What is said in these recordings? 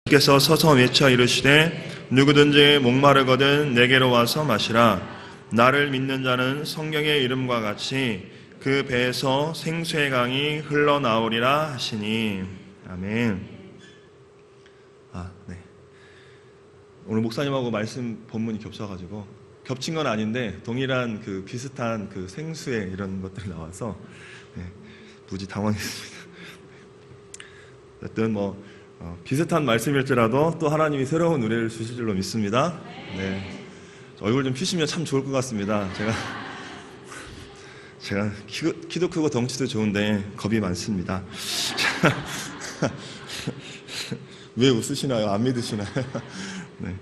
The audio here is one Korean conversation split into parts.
께서 서서 외쳐 이르시되 누구든지 목마르거든 내게로 와서 마시라. 나를 믿는 자는 성경의 이름과 같이 그 배에서 생수의 강이 흘러나오리라 하시니. 아멘. 네. 오늘 목사님하고 말씀 본문이 겹쳐가지고 겹친 건 아닌데 동일한 그 비슷한 그 생수의 이런 것들이 나와서 무지 당황했습니다. 어쨌든 비슷한 말씀일지라도 또 하나님이 새로운 은혜를 주실 줄로 믿습니다. 네. 얼굴 좀 피시면 참 좋을 것 같습니다. 제가 키도 크고 덩치도 좋은데 겁이 많습니다. 왜 웃으시나요? 안 믿으시나요? 네.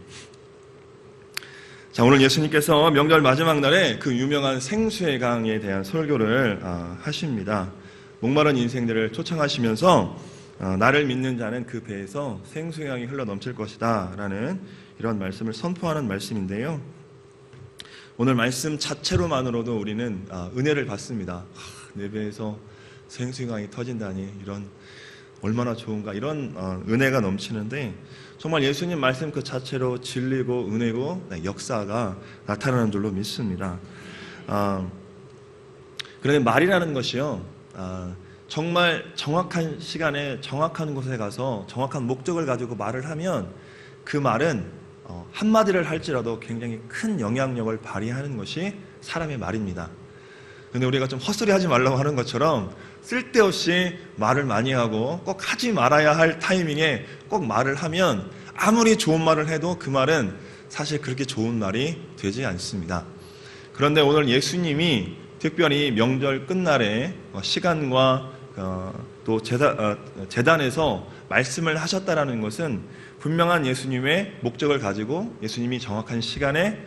자, 오늘 예수님께서 명절 마지막 날에 그 유명한 생수의 강에 대한 설교를 하십니다. 목마른 인생들을 초청하시면서 나를 믿는 자는 그 배에서 생수의 강이 흘러 넘칠 것이다 라는 이런 말씀을 선포하는 말씀인데요, 오늘 말씀 자체로만으로도 우리는 은혜를 받습니다. 내 배에서 생수의 강이 터진다니, 이런 얼마나 좋은가, 이런 은혜가 넘치는데, 정말 예수님 말씀 그 자체로 진리고 은혜고 역사가 나타나는 줄로 믿습니다. 그런데 말이라는 것이요, 정말 정확한 시간에 정확한 곳에 가서 정확한 목적을 가지고 말을 하면 그 말은 한마디를 할지라도 굉장히 큰 영향력을 발휘하는 것이 사람의 말입니다. 근데 우리가 좀 헛소리 하지 말라고 하는 것처럼 쓸데없이 말을 많이 하고 꼭 하지 말아야 할 타이밍에 꼭 말을 하면 아무리 좋은 말을 해도 그 말은 사실 그렇게 좋은 말이 되지 않습니다. 그런데 오늘 예수님이 특별히 명절 끝날에 시간과 또 제단에서 말씀을 하셨다라는 것은 분명한 예수님의 목적을 가지고 예수님이 정확한 시간에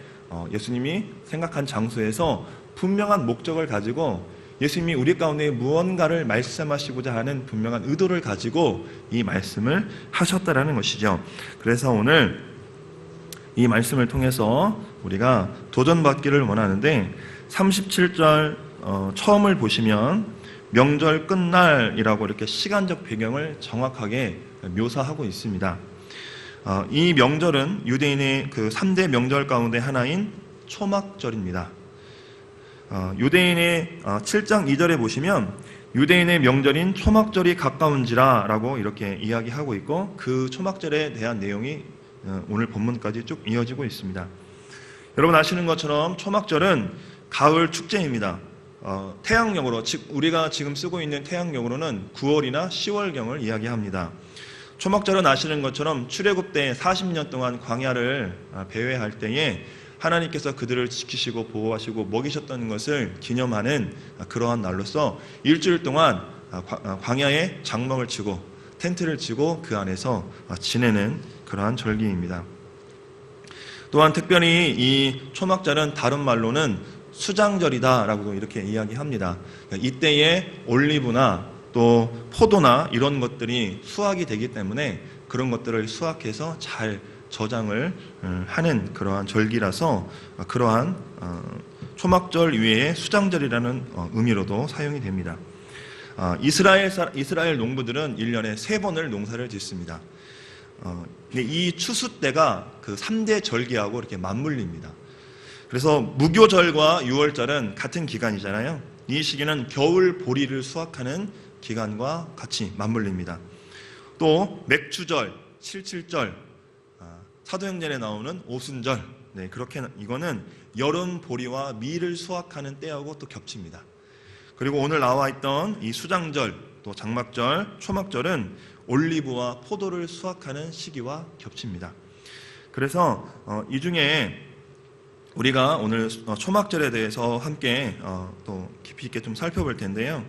예수님이 생각한 장소에서 분명한 목적을 가지고 예수님이 우리 가운데 무언가를 말씀하시고자 하는 분명한 의도를 가지고 이 말씀을 하셨다라는 것이죠. 그래서 오늘 이 말씀을 통해서 우리가 도전받기를 원하는데, 37절 처음을 보시면 명절 끝날이라고 이렇게 시간적 배경을 정확하게 묘사하고 있습니다. 이 명절은 유대인의 그 3대 명절 가운데 하나인 초막절입니다. 유대인의 7장 2절에 보시면 유대인의 명절인 초막절이 가까운지라 라고 이렇게 이야기하고 있고, 그 초막절에 대한 내용이 오늘 본문까지 쭉 이어지고 있습니다. 여러분 아시는 것처럼 초막절은 가을 축제입니다. 태양력으로, 즉 우리가 지금 쓰고 있는 태양력으로는 9월이나 10월경을 이야기합니다. 초막절은 아시는 것처럼 출애굽 때 40년 동안 광야를 배회할 때에 하나님께서 그들을 지키시고 보호하시고 먹이셨던 것을 기념하는 그러한 날로서 일주일 동안 광야에 장막을 치고 텐트를 치고 그 안에서 지내는 그러한 절기입니다. 또한 특별히 이 초막절은 다른 말로는 수장절이다라고 이렇게 이야기합니다. 이때에 올리브나 또 포도나 이런 것들이 수확이 되기 때문에 그런 것들을 수확해서 잘 저장을 하는 그러한 절기라서 그러한 초막절 이외에 수장절이라는 의미로도 사용이 됩니다. 이스라엘 농부들은 1년에 3번을 농사를 짓습니다. 이 추수 때가 그 3대 절기하고 이렇게 맞물립니다. 그래서 무교절과 유월절은 같은 기간이잖아요. 이 시기는 겨울 보리를 수확하는 기간과 같이 맞물립니다. 또 맥추절, 칠칠절, 사도행전에 나오는 오순절, 그렇게 이거는 여름 보리와 밀을 수확하는 때하고 또 겹칩니다. 그리고 오늘 나와 있던 이 수장절, 또 장막절, 초막절은 올리브와 포도를 수확하는 시기와 겹칩니다. 그래서 이 중에 우리가 오늘 초막절에 대해서 함께 또 깊이 있게 좀 살펴볼 텐데요,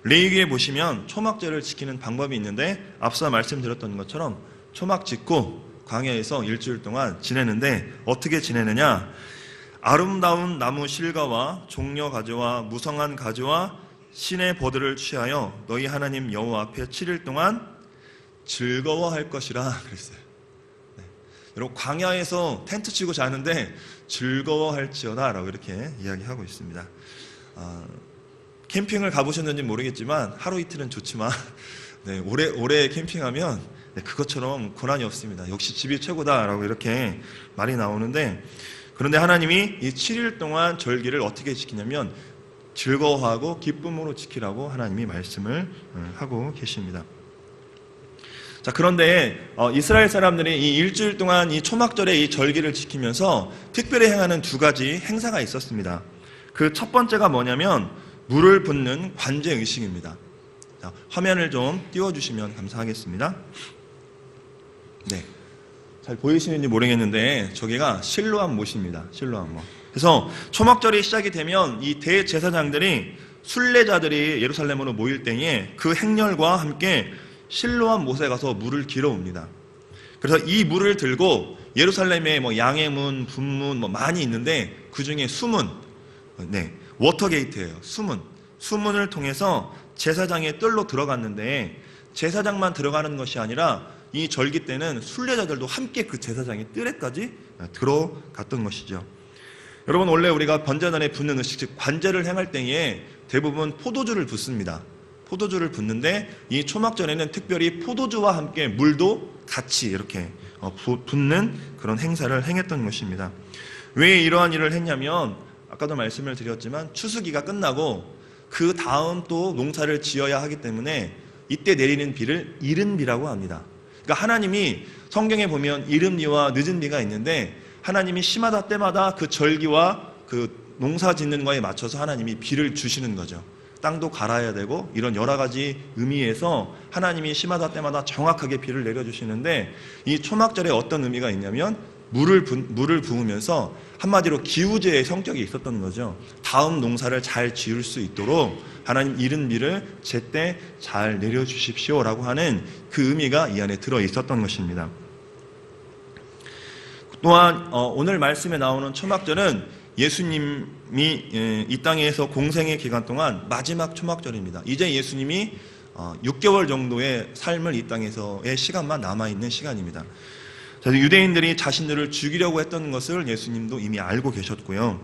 레위기에 보시면 초막절을 지키는 방법이 있는데, 앞서 말씀드렸던 것처럼 초막 짓고 광야에서 일주일 동안 지내는데, 어떻게 지내느냐, 아름다운 나무 실과와 종려 가지와 무성한 가지와 신의 버들을 취하여 너희 하나님 여호와 앞에 7일 동안 즐거워할 것이라 그랬어요. 여러분 광야에서 텐트 치고 자는데 즐거워할지어다 라고 이렇게 이야기하고 있습니다. 캠핑을 가보셨는지 모르겠지만 하루 이틀은 좋지만 오래 캠핑하면 그것처럼 고난이 없습니다. 역시 집이 최고다라고 이렇게 말이 나오는데, 그런데 하나님이 이 7일 동안 절기를 어떻게 지키냐면 즐거워하고 기쁨으로 지키라고 하나님이 말씀을 하고 계십니다. 자, 그런데 이스라엘 사람들이 이 일주일 동안 이 초막절의 이 절기를 지키면서 특별히 행하는 두 가지 행사가 있었습니다. 그 첫 번째가 뭐냐면 물을 붓는 관제 의식입니다. 자, 화면을 좀 띄워주시면 감사하겠습니다. 네, 잘 보이시는지 모르겠는데 저기가 실로암 못입니다. 실로암 못. 그래서 초막절이 시작이 되면 이 대제사장들이 순례자들이 예루살렘으로 모일 때에 그 행렬과 함께 실로암 못에 가서 물을 길어 옵니다. 그래서 이 물을 들고 예루살렘에 뭐 양의 문, 분문 뭐 많이 있는데 그 중에 수문, 워터게이트예요. 수문을 통해서 제사장의 뜰로 들어갔는데 제사장만 들어가는 것이 아니라 이 절기 때는 순례자들도 함께 그 제사장의 뜰에까지 들어갔던 것이죠. 여러분, 원래 우리가 번제단에 붓는 의식, 즉 관제를 행할 때에 대부분 포도주를 붓습니다. 포도주를 붓는데 이 초막절에는 특별히 포도주와 함께 물도 같이 이렇게 붓는 그런 행사를 행했던 것입니다. 왜 이러한 일을 했냐면 아까도 말씀을 드렸지만 추수기가 끝나고 그 다음 또 농사를 지어야 하기 때문에 이때 내리는 비를 이른 비라고 합니다. 그러니까 하나님이 성경에 보면 이른 비와 늦은 비가 있는데 하나님이 시마다 때마다 그 절기와 그 농사 짓는 거에 맞춰서 하나님이 비를 주시는 거죠. 땅도 갈아야 되고 이런 여러 가지 의미에서 하나님이 시마다 때마다 정확하게 비를 내려주시는데 이 초막절에 어떤 의미가 있냐면 물을 부으면서 한마디로 기우제의 성격이 있었던 거죠. 다음 농사를 잘 지을 수 있도록 하나님 이른 비를 제때 잘 내려주십시오라고 하는 그 의미가 이 안에 들어 있었던 것입니다. 또한 오늘 말씀에 나오는 초막절은 예수님이 이 땅에서 공생의 기간 동안 마지막 초막절입니다. 이제 예수님이 6개월 정도의 삶을 이 땅에서의 시간만 남아있는 시간입니다. 유대인들이 자신들을 죽이려고 했던 것을 예수님도 이미 알고 계셨고요.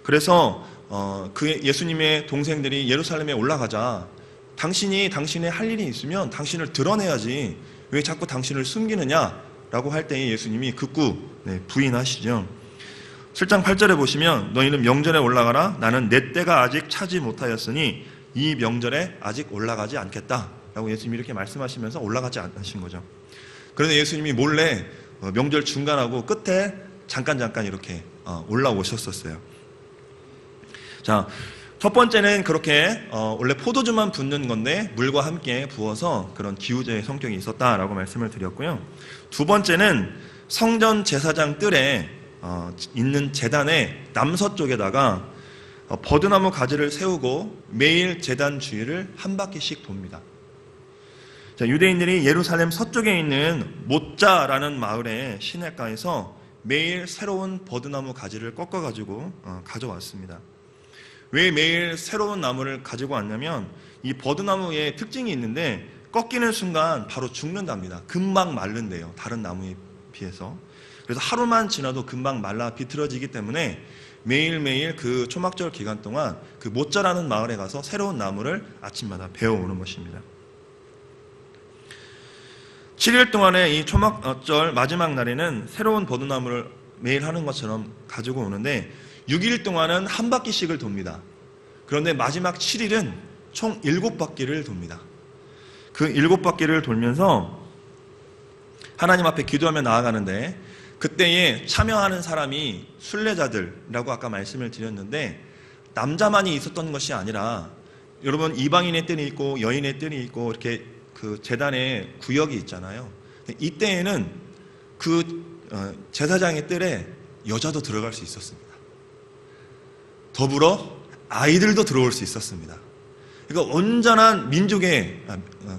그래서 그 예수님의 동생들이 예루살렘에 올라가자 당신이 당신의 할 일이 있으면 당신을 드러내야지 왜 자꾸 당신을 숨기느냐라고 할 때에 예수님이 극구 부인하시죠. 7장 8절에 보시면 너희는 명절에 올라가라. 나는 내 때가 아직 차지 못하였으니 이 명절에 아직 올라가지 않겠다라고 예수님이 이렇게 말씀하시면서 올라가지 않으신 거죠. 그런데 예수님이 몰래 명절 중간하고 끝에 잠깐 이렇게 올라오셨었어요. 자, 첫 번째는 그렇게 원래 포도주만 붓는 건데 물과 함께 부어서 그런 기우제의 성격이 있었다라고 말씀을 드렸고요. 두 번째는 성전 제사장 뜰에 있는 제단의 남서쪽에다가 버드나무 가지를 세우고 매일 제단 주위를 한 바퀴씩 돕니다. 자, 유대인들이 예루살렘 서쪽에 있는 못자라는 마을의 시내가에서 매일 새로운 버드나무 가지를 꺾어가지고 가져왔습니다. 왜 매일 새로운 나무를 가지고 왔냐면 이 버드나무의 특징이 있는데 꺾이는 순간 바로 죽는답니다. 금방 마른대요. 다른 나무에 비해서. 그래서 하루만 지나도 금방 말라 비틀어지기 때문에 매일매일 그 초막절 기간 동안 그 못자라는 마을에 가서 새로운 나무를 아침마다 베어오는 것입니다. 7일 동안의 이 초막절 마지막 날에는 새로운 버드나무를 매일 하는 것처럼 가지고 오는데 6일 동안은 한 바퀴씩을 돕니다. 그런데 마지막 7일은 총 7바퀴를 돕니다. 그 7바퀴를 돌면서 하나님 앞에 기도하며 나아가는데 그때에 참여하는 사람이 순례자들이라고 아까 말씀을 드렸는데 남자만이 있었던 것이 아니라 여러분 이방인의 뜰이 있고 여인의 뜰이 있고 이렇게 그 제단에 구역이 있잖아요. 이때에는 그 제사장의 뜰에 여자도 들어갈 수 있었습니다. 더불어 아이들도 들어올 수 있었습니다. 그러니까 온전한 민족의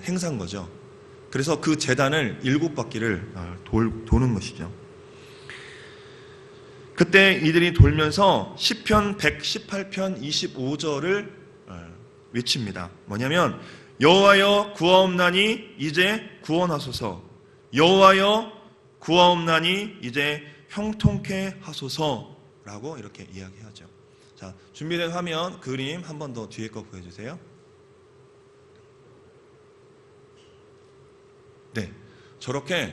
행사인 거죠. 그래서 그 제단을 7바퀴를 도는 것이죠. 그때 이들이 돌면서 시편 118편 25절을 외칩니다. 뭐냐면 여호와여 구하옵나니 이제 구원하소서. 여호와여 구하옵나니 이제 형통케 하소서라고 이렇게 이야기하죠. 자, 준비된 화면 그림 한 번 더 뒤에 거 보여주세요. 네, 저렇게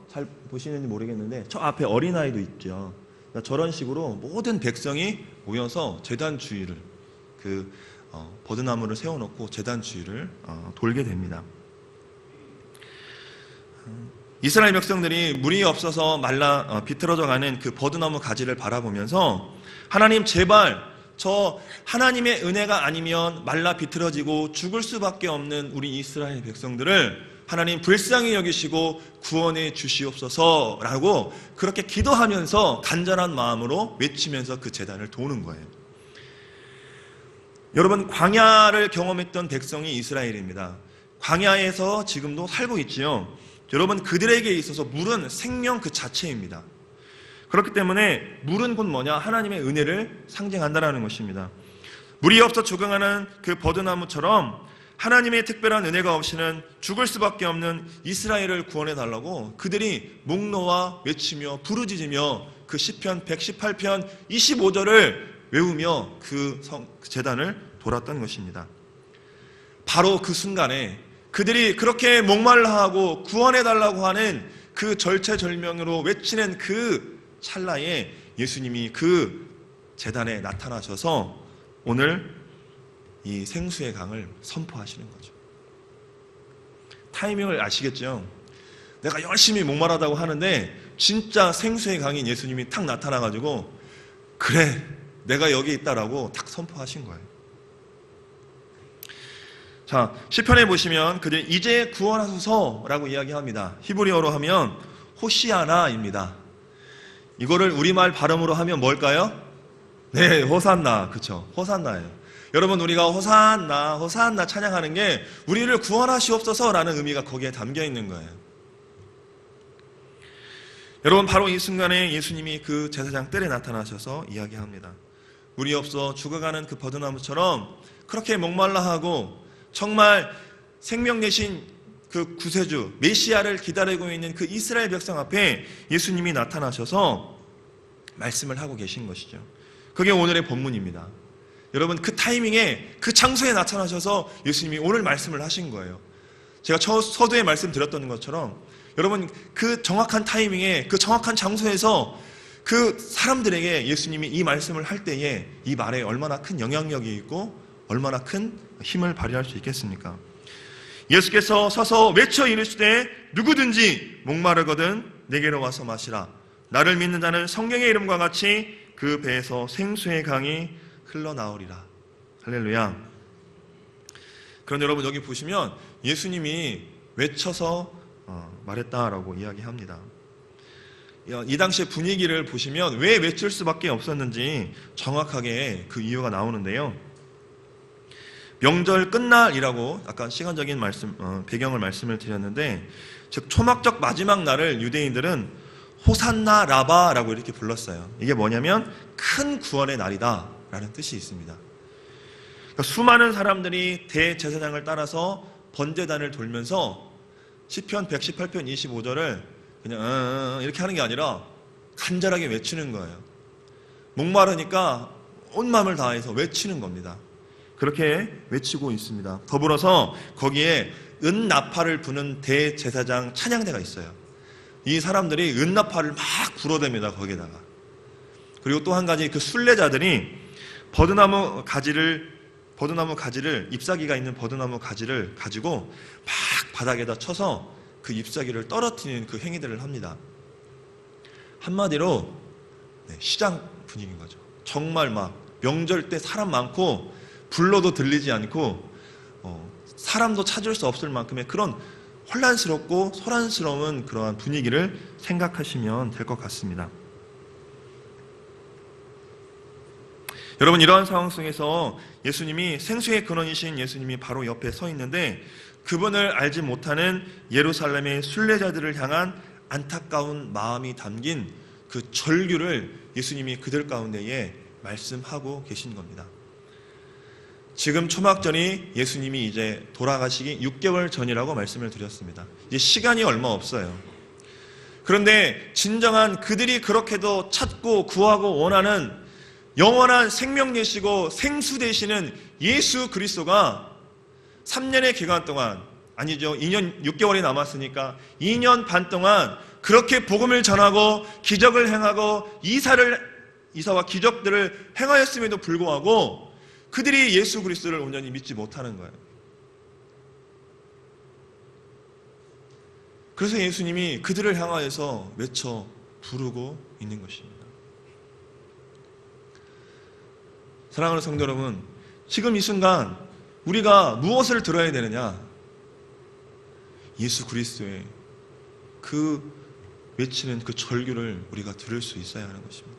잘 보시는지 모르겠는데 저 앞에 어린아이도 있죠. 그러니까 저런 식으로 모든 백성이 모여서 제단 주위를 버드나무를 세워놓고 제단 주위를 돌게 됩니다. 이스라엘 백성들이 물이 없어서 말라 비틀어져가는 그 버드나무 가지를 바라보면서 하나님 제발 저 하나님의 은혜가 아니면 말라 비틀어지고 죽을 수밖에 없는 우리 이스라엘 백성들을 하나님 불쌍히 여기시고 구원해 주시옵소서라고 그렇게 기도하면서 간절한 마음으로 외치면서 그 제단을 도는 거예요. 여러분, 광야를 경험했던 백성이 이스라엘입니다. 광야에서 지금도 살고 있지요. 여러분, 그들에게 있어서 물은 생명 그 자체입니다. 그렇기 때문에 물은 곧 뭐냐? 하나님의 은혜를 상징한다는 것입니다. 물이 없어 죽어가는 그 버드나무처럼 하나님의 특별한 은혜가 없이는 죽을 수밖에 없는 이스라엘을 구원해 달라고 그들이 목놓아 외치며 부르짖으며 그 시편 118편 25절을 외우며 그 제단을 돌았던 것입니다. 바로 그 순간에 그들이 그렇게 목말라하고 구원해 달라고 하는 그 절체절명으로 외치는 그 찰나에 예수님이 그 제단에 나타나셔서 오늘 이 생수의 강을 선포하시는 거죠. 타이밍을 아시겠죠? 내가 열심히 목마르다고 하는데 진짜 생수의 강인 예수님이 탁 나타나가지고 그래 내가 여기 있다라고 탁 선포하신 거예요. 자, 시편에 보시면 그들 이제 구원하소서라고 이야기합니다. 히브리어로 하면 호시아나입니다. 이거를 우리말 발음으로 하면 뭘까요? 네, 호산나. 그쵸? 호산나예요. 여러분, 우리가 호산나, 호산나 찬양하는 게 우리를 구원하시옵소서라는 의미가 거기에 담겨 있는 거예요. 여러분, 바로 이 순간에 예수님이 그 제사장 뜰에 나타나셔서 이야기합니다. 물이 없어 죽어가는 그 버드나무처럼 그렇게 목말라하고 정말 생명 내신 그 구세주 메시아를 기다리고 있는 그 이스라엘 백성 앞에 예수님이 나타나셔서 말씀을 하고 계신 것이죠. 그게 오늘의 본문입니다. 여러분, 그 타이밍에 그 장소에 나타나셔서 예수님이 오늘 말씀을 하신 거예요. 제가 서두에 말씀드렸던 것처럼 여러분, 그 정확한 타이밍에 그 정확한 장소에서 그 사람들에게 예수님이 이 말씀을 할 때에 이 말에 얼마나 큰 영향력이 있고 얼마나 큰 힘을 발휘할 수 있겠습니까? 예수께서 서서 외쳐 이르시되 누구든지 목마르거든 내게로 와서 마시라. 나를 믿는 자는 성경의 이름과 같이 그 배에서 생수의 강이 흘러나오리라. 할렐루야. 그런데 여러분, 여기 보시면 예수님이 외쳐서 말했다라고 이야기합니다. 이 당시의 분위기를 보시면 왜 외칠 수밖에 없었는지 정확하게 그 이유가 나오는데요. 명절 끝날이라고 아까 시간적인 배경을 말씀을 드렸는데, 즉 초막적 마지막 날을 유대인들은 호산나 라바라고 이렇게 불렀어요. 이게 뭐냐면 큰 구원의 날이다 라는 뜻이 있습니다. 그러니까 수많은 사람들이 대제사장을 따라서 번제단을 돌면서 시편 118편 25절을 그냥 이렇게 하는 게 아니라 간절하게 외치는 거예요. 목마르니까 온 마음을 다해서 외치는 겁니다. 그렇게 외치고 있습니다. 더불어서 거기에 은나팔을 부는 대제사장 찬양대가 있어요. 이 사람들이 은나팔을 막 불어댑니다. 거기다가. 그리고 또 한 가지, 그 순례자들이 버드나무 가지를 잎사귀가 있는 버드나무 가지를 가지고 막 바닥에다 쳐서 그 잎사귀를 떨어뜨리는 그 행위들을 합니다. 한마디로 시장 분위기인 거죠. 정말 막 명절 때 사람 많고 불러도 들리지 않고 사람도 찾을 수 없을 만큼의 그런 혼란스럽고 소란스러운 그러한 분위기를 생각하시면 될 것 같습니다. 여러분, 이러한 상황 속에서 예수님이 생수의 근원이신 예수님이 바로 옆에 서 있는데 그분을 알지 못하는 예루살렘의 순례자들을 향한 안타까운 마음이 담긴 그 절규를 예수님이 그들 가운데에 말씀하고 계신 겁니다. 지금 초막절이 예수님이 이제 돌아가시기 6개월 전이라고 말씀을 드렸습니다. 이제 시간이 얼마 없어요. 그런데 진정한 그들이 그렇게도 찾고 구하고 원하는 영원한 생명 되시고 생수 되시는 예수 그리스도가 3년의 기간 동안 아니죠. 2년 6개월이 남았으니까 2년 반 동안 그렇게 복음을 전하고 기적을 행하고 이사와 기적들을 행하였음에도 불구하고 그들이 예수 그리스도를 온전히 믿지 못하는 거예요. 그래서 예수님이 그들을 향하여서 외쳐 부르고 있는 것입니다. 사랑하는 성도 여러분, 지금 이 순간 우리가 무엇을 들어야 되느냐? 예수 그리스도의 그 외치는 그 절규를 우리가 들을 수 있어야 하는 것입니다.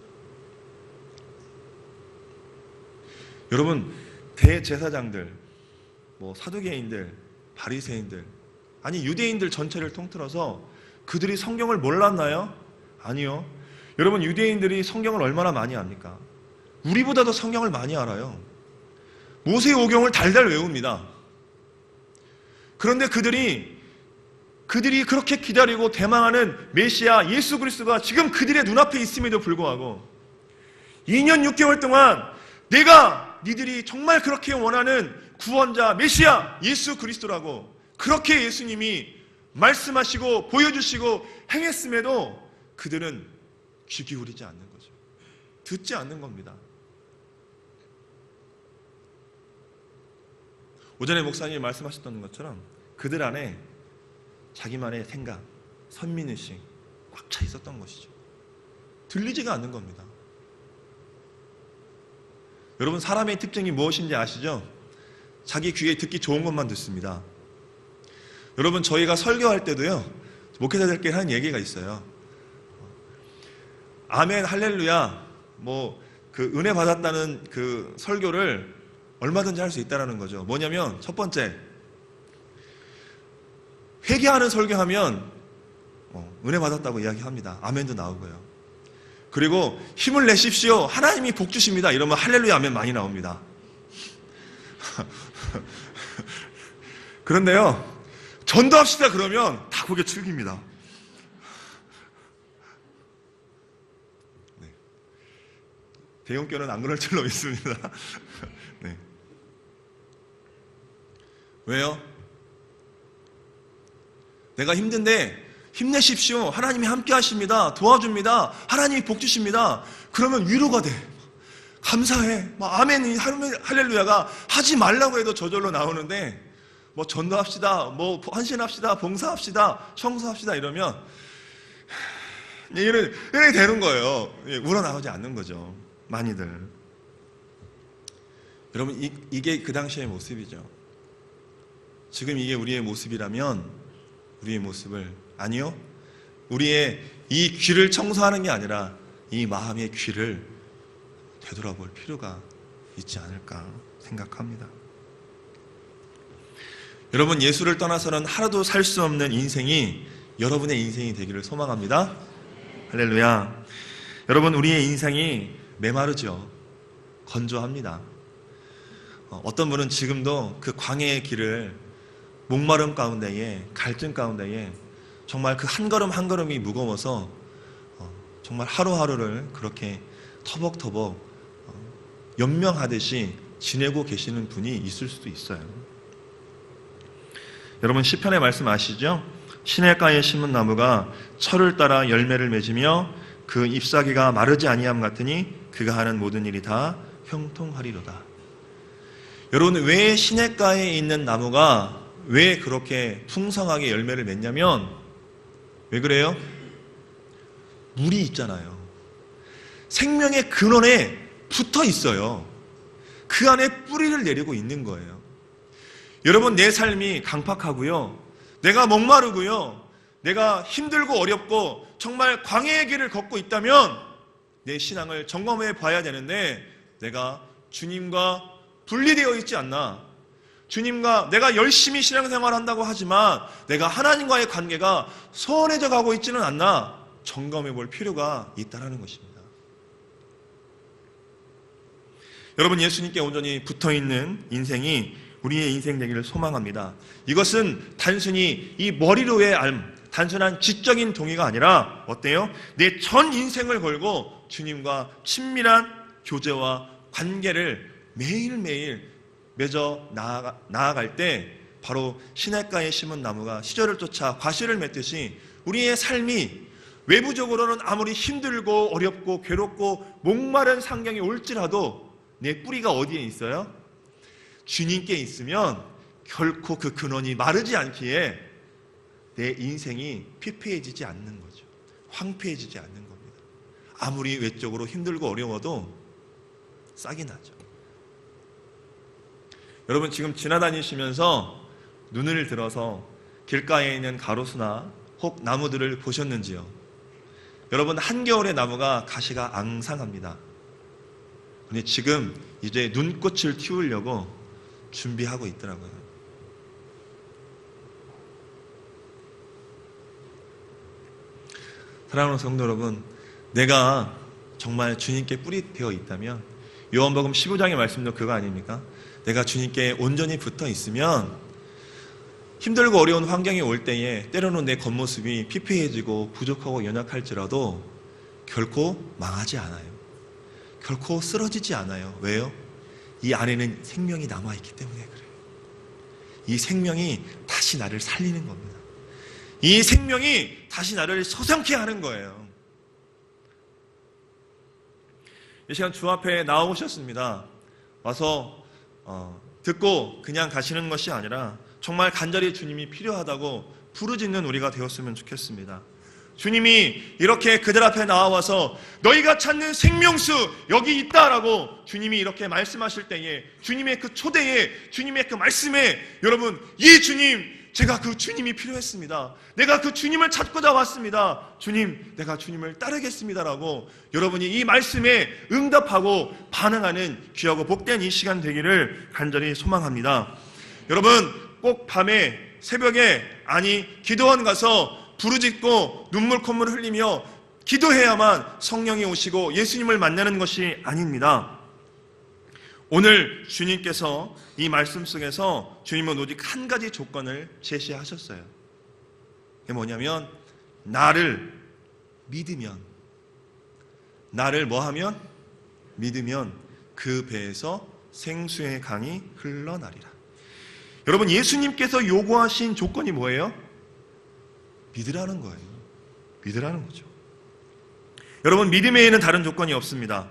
여러분, 대제사장들, 사두개인들, 바리새인들, 아니 유대인들 전체를 통틀어서 그들이 성경을 몰랐나요? 아니요. 여러분, 유대인들이 성경을 얼마나 많이 압니까? 우리보다도 성경을 많이 알아요. 모세오경을 달달 외웁니다. 그런데 그들이 그렇게 기다리고 대망하는 메시아 예수 그리스도가 지금 그들의 눈앞에 있음에도 불구하고 2년 6개월 동안 내가 니들이 정말 그렇게 원하는 구원자 메시아 예수 그리스도라고 그렇게 예수님이 말씀하시고 보여주시고 행했음에도 그들은 귀 기울이지 않는 거죠. 듣지 않는 겁니다. 오전에 목사님이 말씀하셨던 것처럼 그들 안에 자기만의 생각, 선민의식 꽉 차 있었던 것이죠. 들리지가 않는 겁니다. 여러분, 사람의 특징이 무엇인지 아시죠? 자기 귀에 듣기 좋은 것만 듣습니다. 여러분, 저희가 설교할 때도요, 목회자들끼리 하는 얘기가 있어요. 아멘, 할렐루야, 은혜 받았다는 그 설교를 얼마든지 할 수 있다는 거죠. 뭐냐면, 첫 번째, 회개하는 설교하면 은혜 받았다고 이야기합니다. 아멘도 나오고요. 그리고 힘을 내십시오. 하나님이 복 주십니다. 이러면 할렐루야, 아멘 많이 나옵니다. 그런데요, 전도합시다 그러면 다 고개 축입니다. 네. 대형교는 안 그럴 줄로 믿습니다. 네. 왜요? 내가 힘든데 힘내십시오. 하나님이 함께 하십니다. 도와줍니다. 하나님이 복 주십니다. 그러면 위로가 돼. 감사해. 아멘, 할렐루야가 하지 말라고 해도 저절로 나오는데 전도합시다. 헌신합시다. 봉사합시다. 청소합시다. 이러면 이렇게 되는 거예요. 우러나오지 않는 거죠. 많이들. 여러분, 이게 그 당시의 모습이죠. 지금 이게 우리의 모습이라면 우리의 모습을, 아니요, 우리의 이 귀를 청소하는 게 아니라 이 마음의 귀를 되돌아볼 필요가 있지 않을까 생각합니다. 여러분, 예수를 떠나서는 하루도 살 수 없는 인생이 여러분의 인생이 되기를 소망합니다. 할렐루야. 여러분, 우리의 인생이 메마르죠. 건조합니다. 어떤 분은 지금도 그 광야의 길을 목마름 가운데에, 갈증 가운데에 정말 그 한 걸음 한 걸음이 무거워서 정말 하루하루를 그렇게 터벅터벅 연명하듯이 지내고 계시는 분이 있을 수도 있어요. 여러분, 시편의 말씀 아시죠? 시냇가에 심은 나무가 철을 따라 열매를 맺으며 그 잎사귀가 마르지 아니함 같으니 그가 하는 모든 일이 다 형통하리로다. 여러분, 왜 시냇가에 있는 나무가 왜 그렇게 풍성하게 열매를 맺냐면, 왜 그래요? 물이 있잖아요. 생명의 근원에 붙어 있어요. 그 안에 뿌리를 내리고 있는 거예요. 여러분, 내 삶이 강팍하고요, 내가 목마르고요, 내가 힘들고 어렵고 정말 광야의 길을 걷고 있다면 내 신앙을 점검해 봐야 되는데, 내가 주님과 분리되어 있지 않나? 주님과 내가 열심히 신앙생활을 한다고 하지만 내가 하나님과의 관계가 소원해져 가고 있지는 않나? 점검해 볼 필요가 있다는 것입니다. 여러분, 예수님께 온전히 붙어있는 인생이 우리의 인생 되기를 소망합니다. 이것은 단순히 이 머리로의 단순한 지적인 동의가 아니라 어때요? 내 전 인생을 걸고 주님과 친밀한 교제와 관계를 매일매일 맺어 나아갈 때 바로 시냇가에 심은 나무가 시절을 쫓아 과실을 맺듯이 우리의 삶이 외부적으로는 아무리 힘들고 어렵고 괴롭고 목마른 상황이 올지라도 내 뿌리가 어디에 있어요? 주님께 있으면 결코 그 근원이 마르지 않기에 내 인생이 피폐해지지 않는 거죠. 황폐해지지 않는 겁니다. 아무리 외적으로 힘들고 어려워도 싹이 나죠. 여러분 지금 지나다니시면서 눈을 들어서 길가에 있는 가로수나 혹 나무들을 보셨는지요? 여러분 한겨울의 나무가 가시가 앙상합니다. 근데 지금 이제 눈꽃을 틔우려고 준비하고 있더라고요. 사랑하는 성도 여러분, 내가 정말 주님께 뿌리 되어 있다면 요한복음 15장의 말씀도 그거 아닙니까? 내가 주님께 온전히 붙어 있으면 힘들고 어려운 환경이 올 때에 때로는 내 겉모습이 피폐해지고 부족하고 연약할지라도 결코 망하지 않아요. 결코 쓰러지지 않아요. 왜요? 이 안에는 생명이 남아있기 때문에 그래요. 이 생명이 다시 나를 살리는 겁니다. 이 생명이 다시 나를 소생케 하는 거예요. 이 시간 주 앞에 나오셨습니다. 와서 듣고 그냥 가시는 것이 아니라 정말 간절히 주님이 필요하다고 부르짖는 우리가 되었으면 좋겠습니다. 주님이 이렇게 그들 앞에 나와서 너희가 찾는 생명수 여기 있다라고 주님이 이렇게 말씀하실 때에 주님의 그 초대에 주님의 그 말씀에 여러분 이 주님 제가 그 주님이 필요했습니다. 내가 그 주님을 찾고자 왔습니다. 주님 내가 주님을 따르겠습니다라고 여러분이 이 말씀에 응답하고 반응하는 귀하고 복된 이 시간 되기를 간절히 소망합니다. 여러분 꼭 밤에 새벽에 기도원 가서 부르짖고 눈물 콧물 흘리며 기도해야만 성령이 오시고 예수님을 만나는 것이 아닙니다. 오늘 주님께서 이 말씀 속에서 주님은 오직 한 가지 조건을 제시하셨어요. 그게 뭐냐면 나를 믿으면 나를 뭐하면? 믿으면 그 배에서 생수의 강이 흘러나리라. 여러분 예수님께서 요구하신 조건이 뭐예요? 믿으라는 거예요. 믿으라는 거죠. 여러분 믿음에는 다른 조건이 없습니다.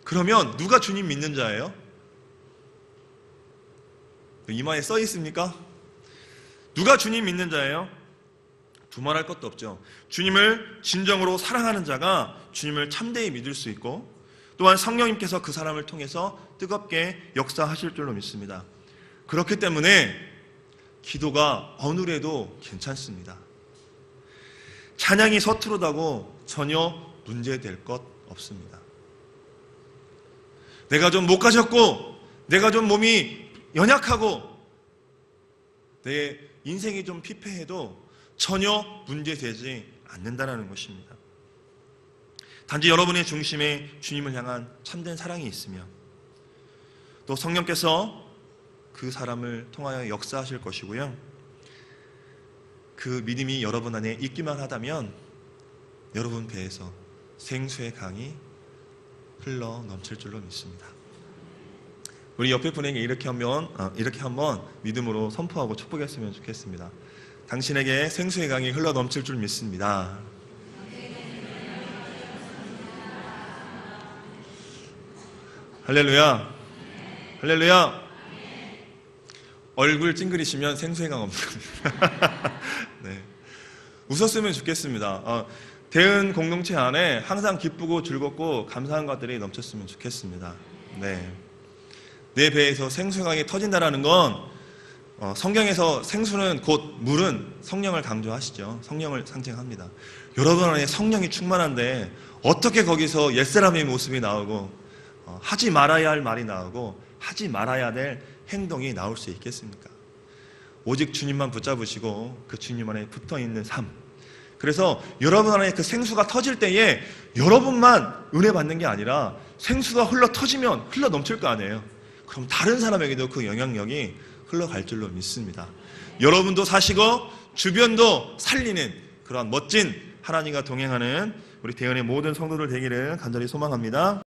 그러면 누가 주님 믿는 자예요? 이마에 써 있습니까? 누가 주님 믿는 자예요? 두말할 것도 없죠. 주님을 진정으로 사랑하는 자가 주님을 참되이 믿을 수 있고 또한 성령님께서 그 사람을 통해서 뜨겁게 역사하실 줄로 믿습니다. 그렇기 때문에 기도가 어느래도 괜찮습니다. 찬양이 서투르다고 전혀 문제될 것 없습니다. 내가 좀 못 가졌고 내가 좀 몸이 연약하고 내 인생이 좀 피폐해도 전혀 문제되지 않는다는 것입니다. 단지 여러분의 중심에 주님을 향한 참된 사랑이 있으면 또 성령께서 그 사람을 통하여 역사하실 것이고요. 그 믿음이 여러분 안에 있기만 하다면 여러분 배에서 생수의 강이 흘러 넘칠 줄로 믿습니다. 우리 옆에 분에게 이렇게 한번 믿음으로 선포하고 축복했으면 좋겠습니다. 당신에게 생수의 강이 흘러 넘칠 줄 믿습니다. 할렐루야. 할렐루야. 얼굴 찡그리시면 생수의 강 없는 겁니다. 네. 웃었으면 좋겠습니다. 대은 공동체 안에 항상 기쁘고 즐겁고 감사한 것들이 넘쳤으면 좋겠습니다. 네. 내 배에서 생수강이 터진다라는 건 성경에서 생수는 곧 물은 성령을 강조하시죠. 성령을 상징합니다. 여러분 안에 성령이 충만한데 어떻게 거기서 옛사람의 모습이 나오고 하지 말아야 할 말이 나오고 하지 말아야 될 행동이 나올 수 있겠습니까? 오직 주님만 붙잡으시고 그 주님 안에 붙어있는 삶. 그래서 여러분 안에 그 생수가 터질 때에 여러분만 은혜 받는 게 아니라 생수가 흘러 터지면 흘러 넘칠 거 아니에요. 그럼 다른 사람에게도 그 영향력이 흘러갈 줄로 믿습니다. 여러분도 사시고 주변도 살리는 그러한 멋진 하나님과 동행하는 우리 대연의 모든 성도들 되기를 간절히 소망합니다.